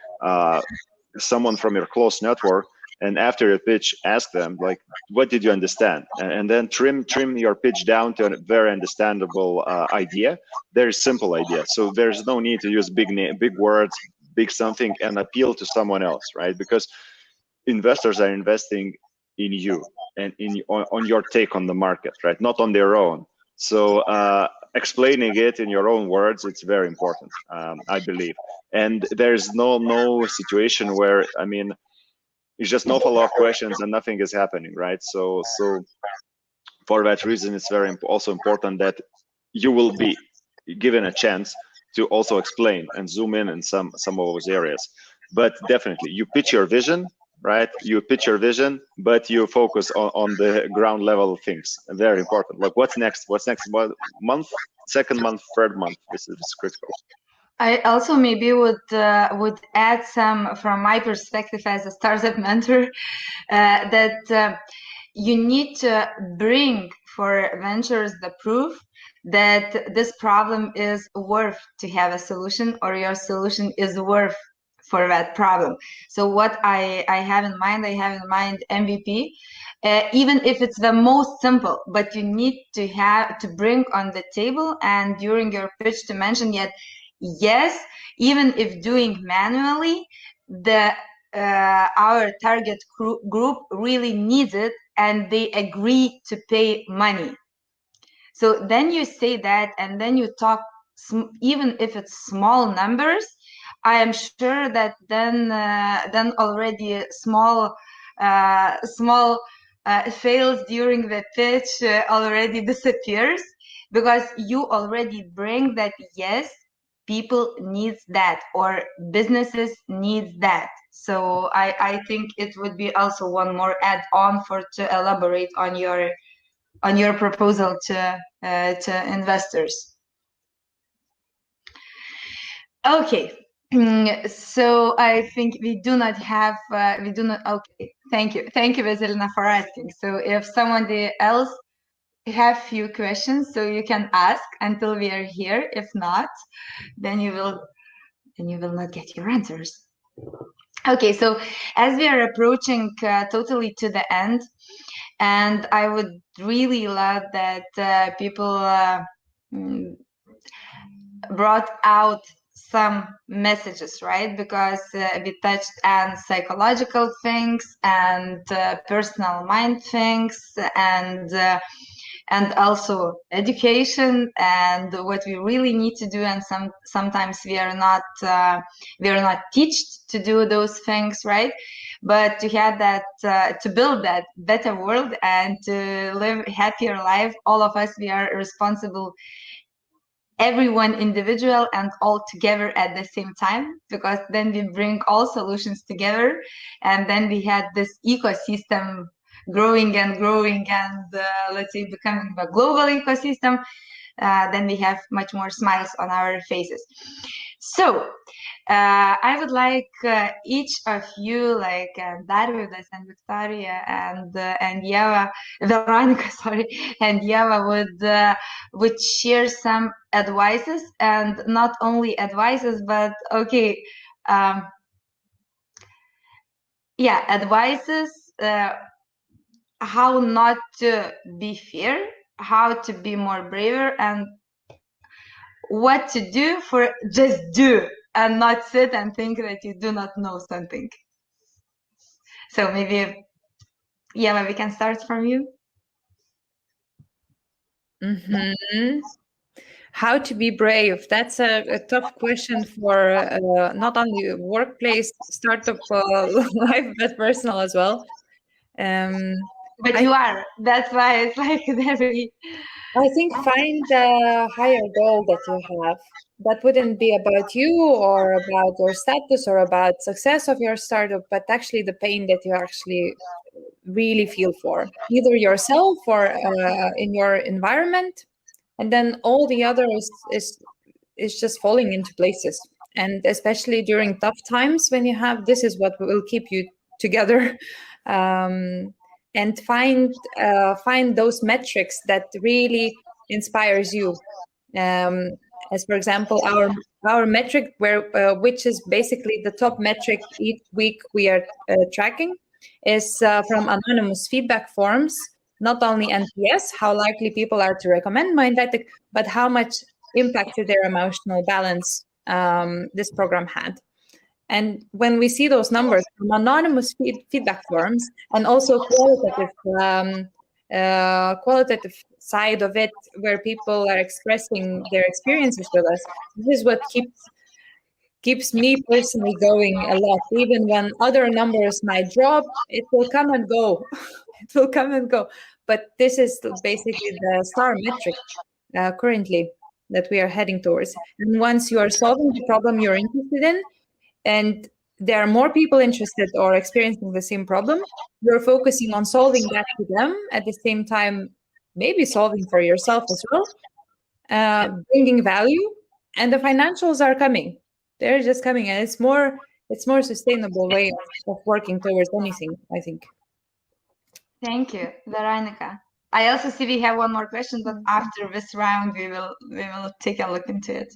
someone from your close network. And after your pitch, ask them, like, what did you understand? And then trim your pitch down to a very understandable idea, very simple idea. So there's no need to use big words, big something, and appeal to someone else, right? Because investors are investing in you and on your take on the market, right? Not on their own. So explaining it in your own words, it's very important, I believe. And there's no situation where, I mean, it's just no follow-up questions and nothing is happening, right? So for that reason, it's very also important that you will be given a chance to also explain and zoom in some of those areas. But definitely, you pitch your vision, right? You pitch your vision, but you focus on the ground level things. Very important. Like what's next? What's next? What month? Second month? Third month? This is critical. I also maybe would add some from my perspective as a startup mentor that you need to bring for ventures the proof that this problem is worth to have a solution, or your solution is worth for that problem. So what I have in mind MVP, even if it's the most simple, but you need to have to bring on the table and during your pitch to mention yet, yes, even if doing manually, the our target group really needs it and they agree to pay money. So then you say that, and then you talk, even if it's small numbers, I am sure that then already small fails during the pitch already disappears, because you already bring that, yes, people needs that, or businesses needs that. So I think it would be also one more add-on to elaborate on your proposal to investors. Okay, so I think we do not. Okay, thank you, Vasilina, for asking. So if somebody else have few questions, so you can ask until we are here. If not, then you will not get your answers. Okay, so as we are approaching totally to the end, and I would really love that people brought out some messages, right? Because we touched on psychological things and personal mind things, and also education, and what we really need to do. And sometimes we are not taught to do those things, right? But to have that, to build that better world and to live a happier life, all of us, we are responsible, everyone individual and all together at the same time, because then we bring all solutions together, and then we had this ecosystem growing and let's say becoming a global ecosystem. Then we have much more smiles on our faces. So I would like each of you, like Arvydas and Victoria and Ieva, Veronika, sorry, and Ieva would share some advices, and not only advices, but advices, how not to be fear, how to be more braver, and what to do for just do and not sit and think that you do not know something. So maybe, yeah, we can start from you. How to be brave? That's a tough question for not only workplace, startup life, but personal as well. But you are. That's why it's like very. I think find a higher goal that you have. That wouldn't be about you or about your status or about success of your startup, but actually the pain that you actually really feel for, either yourself or in your environment, and then all the others is just falling into places. And especially during tough times, when you have this, is what will keep you together. And find those metrics that really inspires you. As for example, our metric, which is basically the top metric each week we are tracking, is from anonymous feedback forms. Not only NPS, how likely people are to recommend Mindetech, but how much impact to their emotional balance this program had. And when we see those numbers from anonymous feedback forms and also qualitative side of it, where people are expressing their experiences with us, this is what keeps me personally going a lot. Even when other numbers might drop, it will come and go. It will come and go. But this is basically the star metric currently that we are heading towards. And once you are solving the problem you're interested in, and there are more people interested or experiencing the same problem, you're focusing on solving that to them, at the same time maybe solving for yourself as well, bringing value, and the financials are coming. They're just coming, and it's more sustainable way of working towards anything, I think. Thank you, Veronika. I also see we have one more question, but after this round we will take a look into it.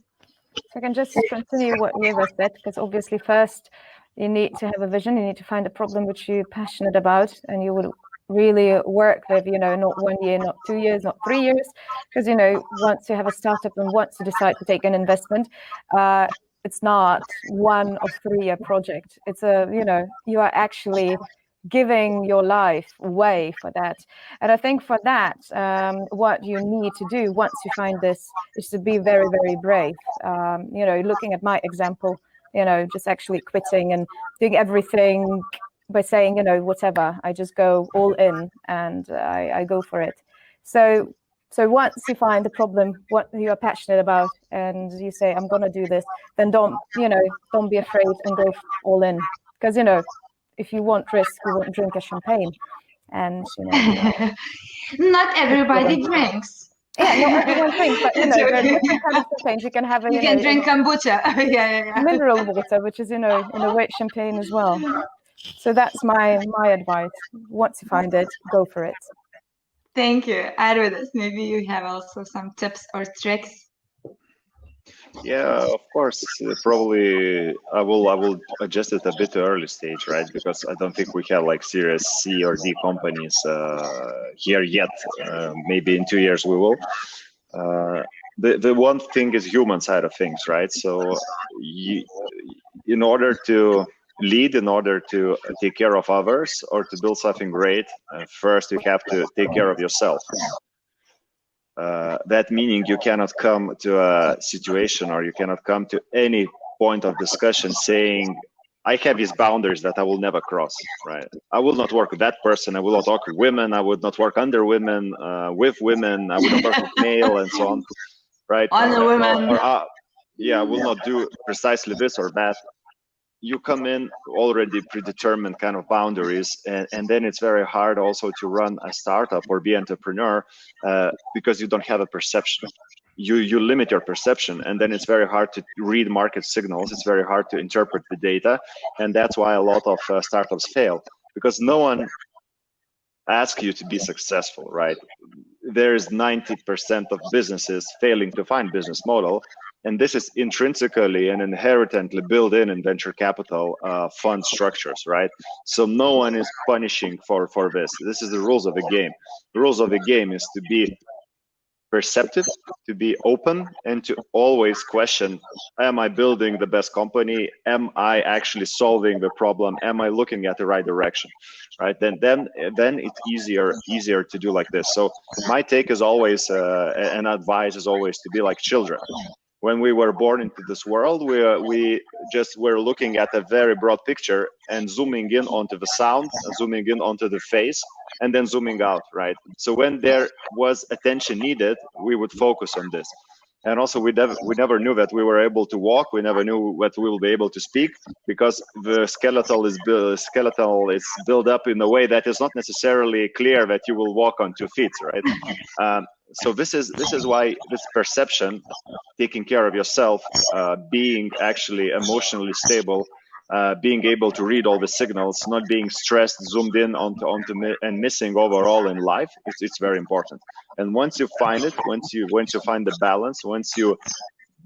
So I can just continue what Ieva said, because obviously first you need to have a vision, you need to find a problem which you're passionate about, and you would really work with, not 1 year, not 2 years, not 3 years, because, once you have a startup and once you decide to take an investment, it's not 1 or 3 year project. It's you are actually giving your life away for that. And I think for that, what you need to do once you find this is to be very, very brave. Looking at my example, just actually quitting and doing everything by saying, whatever, I just go all in and I go for it. So once you find the problem, what you are passionate about, and you say, I'm going to do this, then don't be afraid and go all in. Because, if you want risk, you won't drink a champagne. And, not everybody drinks. Yeah, not everyone drinks, but, there are different kinds of champagnes. You can have you can drink kombucha. yeah. Mineral water, which is, in a way, champagne as well. So that's my advice. Once you find it, go for it. Thank you. Arvydas, maybe you have also some tips or tricks. Yeah, of course. Probably I will adjust it a bit to early stage, right? Because I don't think we have like Series C or D companies here yet. Maybe in 2 years we will. The one thing is human side of things, right? So in order to lead, in order to take care of others or to build something great, first you have to take care of yourself. That meaning you cannot come to a situation or you cannot come to any point of discussion saying, I have these boundaries that I will never cross, right? I will not work with that person. I will not work with women. I would not work under women, with women. I will not work with male and so on, right? On a woman. I will not do precisely this or that. You come in already predetermined kind of boundaries, and then it's very hard also to run a startup or be an entrepreneur because you don't have a perception. You limit your perception, and then it's very hard to read market signals. It's very hard to interpret the data, and that's why a lot of startups fail, because no one asks you to be successful, right? There's 90% of businesses failing to find business model. And this is intrinsically and inherently built in venture capital fund structures, right? So no one is punishing for this. This is the rules of the game. The rules of the game is to be perceptive, to be open, and to always question, am I building the best company? Am I actually solving the problem? Am I looking at the right direction? Right? Then it's easier to do like this. So my take is always, and advice is always to be like children. When we were born into this world, we just were looking at a very broad picture and zooming in onto the sound, zooming in onto the face, and then zooming out, right? So when there was attention needed, we would focus on this. And also we never knew that we were able to walk. We never knew that we will be able to speak, because the skeletal is built up in a way that is not necessarily clear that you will walk on 2 feet, right? So this is why this perception, taking care of yourself, being actually emotionally stable, being able to read all the signals, not being stressed, zoomed in onto and missing overall in life, it's very important. And once you find it, once you find the balance, once you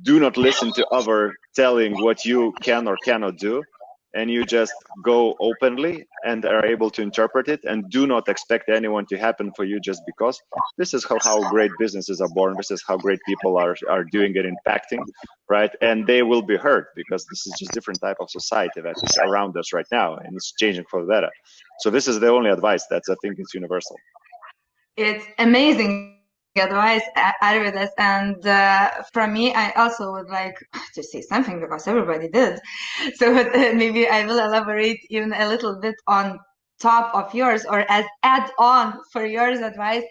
do not listen to other telling what you can or cannot do, and you just go openly and are able to interpret it, and do not expect anyone to happen for you just because. This is how great businesses are born. This is how great people are doing it, impacting, right? And they will be heard, because this is just different type of society that is around us right now, and it's changing for the better. So this is the only advice I think is universal. It's amazing advice, Arvydas, and from me, I also would like to say something, because everybody did. So maybe I will elaborate even a little bit on top of yours, or as add-on for yours advice,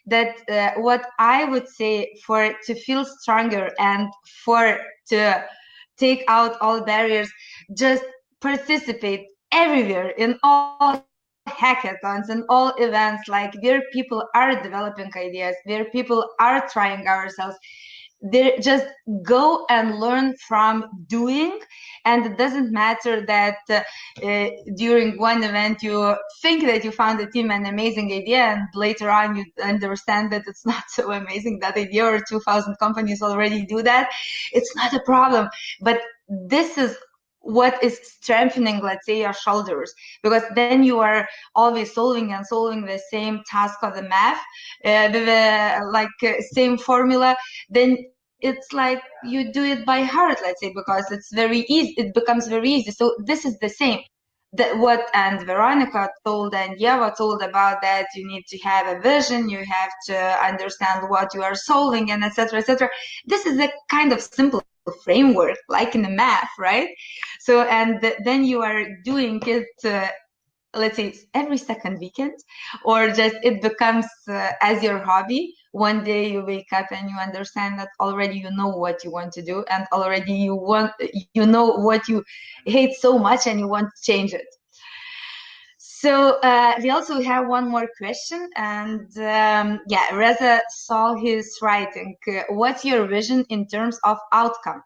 that what I would say for to feel stronger and for to take out all barriers, just participate everywhere in all hackathons and all events, like where people are developing ideas, where people are trying ourselves. They just go and learn from doing, and it doesn't matter that during one event you think that you found a team an amazing idea, and later on you understand that it's not so amazing, that idea, or 2,000 companies already do that. It's not a problem, but this is what is strengthening, let's say, your shoulders, because then you are always solving the same task of the math, same formula. Then it's like you do it by heart, let's say, because it's very easy. It becomes very easy. So this is the same. What and Veronika told and Ieva told about that you need to have a vision, you have to understand what you are solving, and etc., etc. This is a kind of simple framework, like in the math, right? So, and then you are doing it, let's say, every second weekend, or just it becomes as your hobby. One day you wake up and you understand that already you know what you want to do, and already you know what you hate so much and you want to change it. So we also have one more question, and Reza saw his writing. What's your vision in terms of outcome?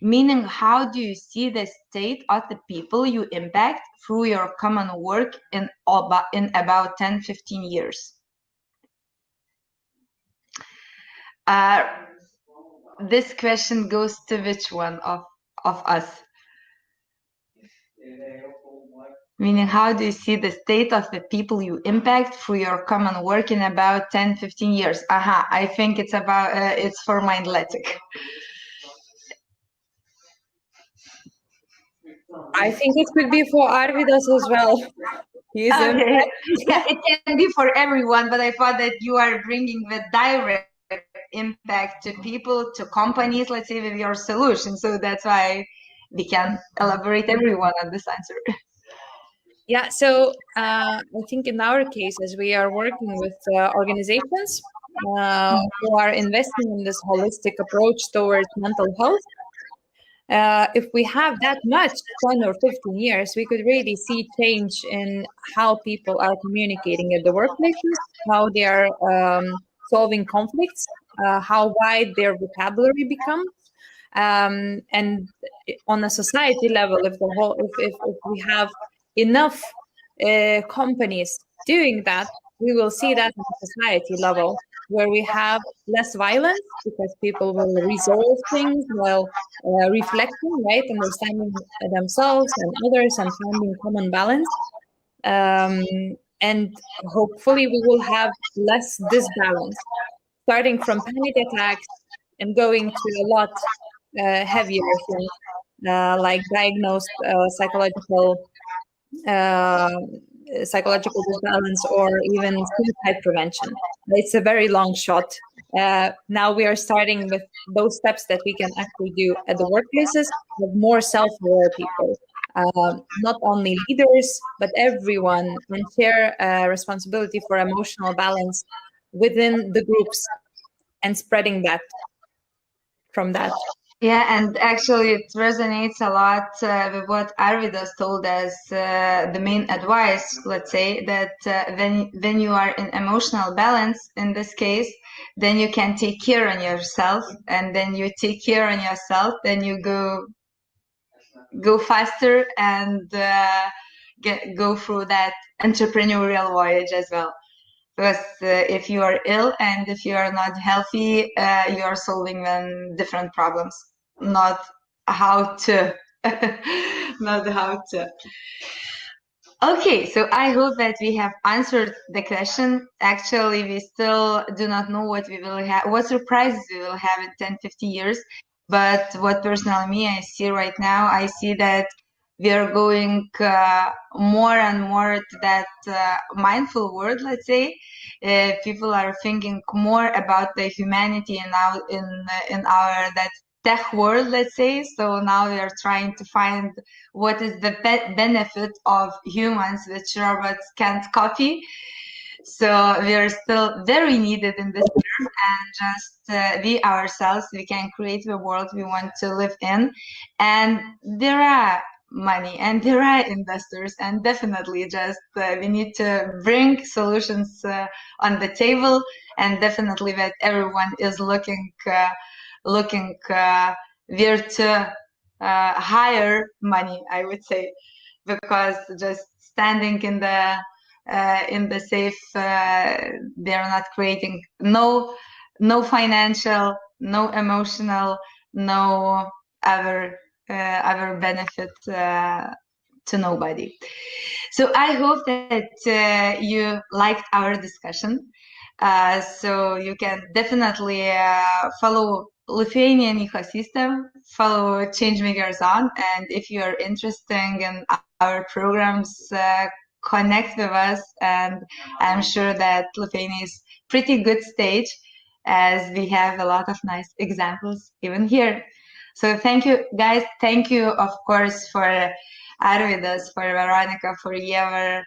Meaning, how do you see the state of the people you impact through your common work in about 10-15 years? This question goes to which one of us? Meaning, how do you see the state of the people you impact through your common work in about 10-15 years? I think it's about it's for Mindletic. I think it could be for Arvydas as well. Okay. Yeah, it can be for everyone, but I thought that you are bringing the direct impact to people, to companies, let's say, with your solution. So that's why we can elaborate everyone on this answer. Yeah, so I think in our cases, we are working with organizations who are investing in this holistic approach towards mental health. If we have that much, 10 or 15 years, we could really see change in how people are communicating at the workplaces, how they are solving conflicts, how wide their vocabulary becomes. And on a society level, if we have enough companies doing that, we will see that on a society level, where we have less violence, because people will resolve things while reflecting, right, understanding themselves and others, and finding common balance. And hopefully we will have less disbalance. starting from panic attacks and going to a lot heavier things, like diagnosed psychological disbalance, or even suicide prevention. It's a very long shot. Now we are starting with those steps that we can actually do at the workplaces, with more self-aware people. Not only leaders, but everyone, and share responsibility for emotional balance within the groups and spreading that from that. Yeah, and actually it resonates a lot with what Arvydas told us, the main advice, let's say, that when you are in emotional balance, in this case, then you can take care on yourself, and then you take care on yourself, then you go faster and go through that entrepreneurial voyage as well. Because if you are ill and if you are not healthy, you are solving different problems, not how to. Not how to. Okay, so I hope that we have answered the question. Actually, we still do not know what we will have, what surprises we will have in 10, 50 years. But what personally me I see right now, I see that we are going more and more to that mindful world, let's say. People are thinking more about the humanity in our that tech world, let's say. So now we are trying to find what is the benefit of humans which robots can't copy. So we are still very needed in this term, and just we ourselves, we can create the world we want to live in. And there are money and there are investors, and definitely just we need to bring solutions on the table, and definitely that everyone is looking where to hire money, I would say, because just standing in the safe, they're not creating no financial, no emotional, no other benefit to nobody. So I hope that you liked our discussion. So you can definitely follow Lithuanian ecosystem, follow Changemakers On, and if you are interested in our programs, connect with us, and I'm sure that Lithuania is pretty good stage, as we have a lot of nice examples even here. So thank you, guys. Thank you, of course, for Arvydas, for Veronika, for Ieva.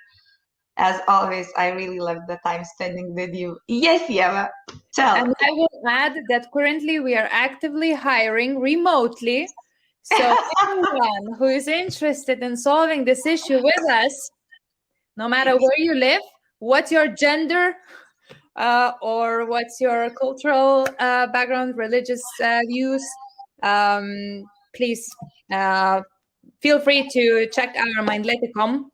As always, I really love the time spending with you. Yes, Ieva, tell. And I will add that currently we are actively hiring remotely. So anyone who is interested in solving this issue with us, no matter where you live, what's your gender, or what's your cultural background, religious views, please feel free to check our Mindlete.com,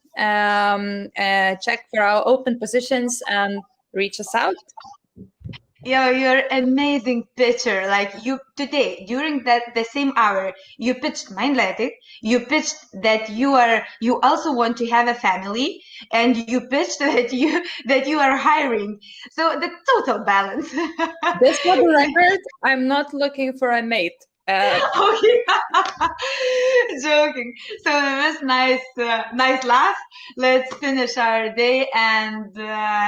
check for our open positions, and reach us out. Yo, you're amazing pitcher. Like you today, during the same hour, you pitched Mindlete, you pitched that you also want to have a family, and you pitched that you are hiring. So the total balance. Just for the record, I'm not looking for a mate. Okay. Joking. So this nice laugh. Let's finish our day and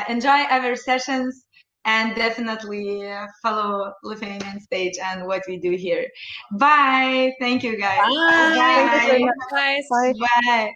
enjoy our sessions. And definitely follow Lithuanian Stage and what we do here. Bye. Thank you, guys. Bye. Bye. Bye. Bye.